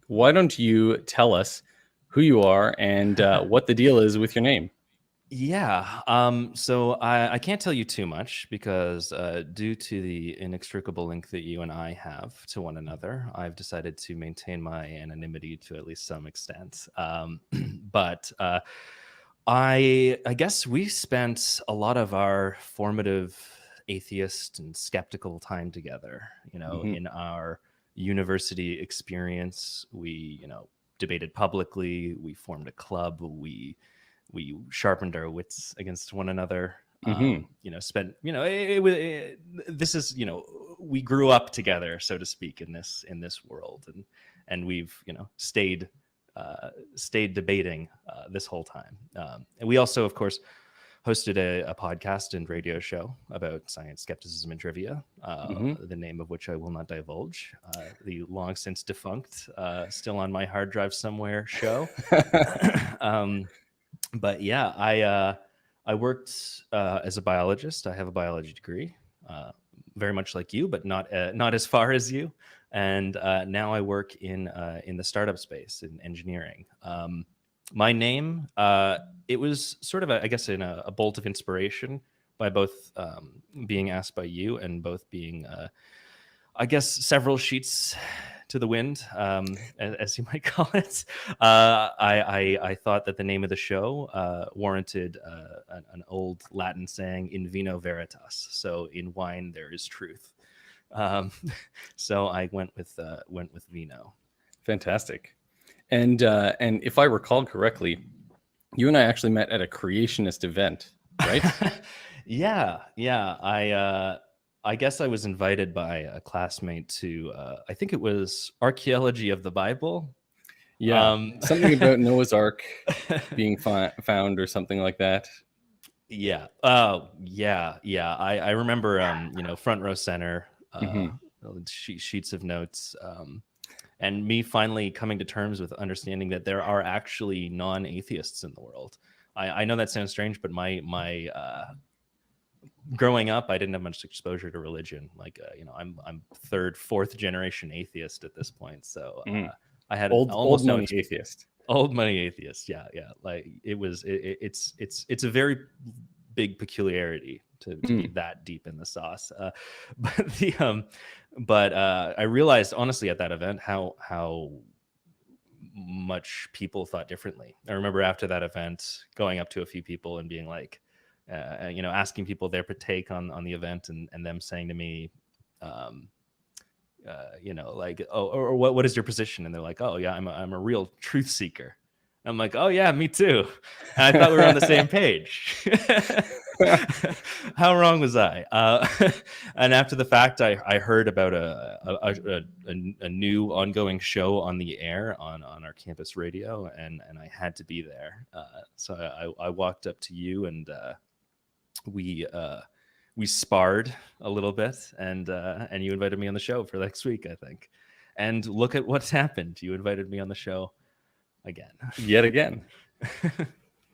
why don't you tell us who you are and what the deal is with your name? Yeah. So I can't tell you too much because due to the inextricable link that you and I have to one another, I've decided to maintain my anonymity to at least some extent. But I guess we spent a lot of our formative atheist and skeptical time together, Hmm. in our university experience. We, debated publicly, we formed a club, we sharpened our wits against one another. Hmm. Spent, this is, we grew up together, so to speak, in this world, and we've, stayed debating this whole time. And we also, of course, hosted a podcast and radio show about science, skepticism, and trivia, Hmm. the name of which I will not divulge. The long since defunct, still on my hard drive somewhere show. um, but yeah, I worked as a biologist. I have a biology degree, uh, very much like you, but not as far as you. And now I work in the startup space in engineering. My name, it was sort of I guess in a bolt of inspiration by both being asked by you and both being I guess several sheets to the wind, as you might call it. I thought that the name of the show warranted an old Latin saying, "In vino veritas." So in wine there is truth. Um, so I went with Vino. Fantastic. And if I recall correctly, you and I actually met at a creationist event, right? Yeah. I guess I was invited by a classmate to I think it was archaeology of the Bible. Yeah, Um, something about Noah's Ark being found or something like that. yeah. Oh, yeah. I remember, front row center, Hmm. sheets of notes, and me finally coming to terms with understanding that there are actually non-atheists in the world. I know that sounds strange, but my growing up, I didn't have much exposure to religion. Like, I'm third, fourth generation atheist at this point. So Hmm. I had Old almost no money atheist. old money atheist. Yeah. Like it was, it's a very big peculiarity to be Mm. that deep in the sauce. But I realized honestly at that event how much people thought differently. I remember after that event going up to a few people and being like, asking people their take on the event, and them saying to me, um, like, oh, or what is your position? And they're like, oh yeah, I'm a real truth seeker. I'm like, oh yeah, me too. And I thought we were on the same page. How wrong was I? And after the fact, I heard about a new ongoing show on the air on our campus radio, and I had to be there. So I walked up to you, and we we sparred a little bit, and you invited me on the show for next week, I think. And look at what's happened. You invited me on the show again. Yet again.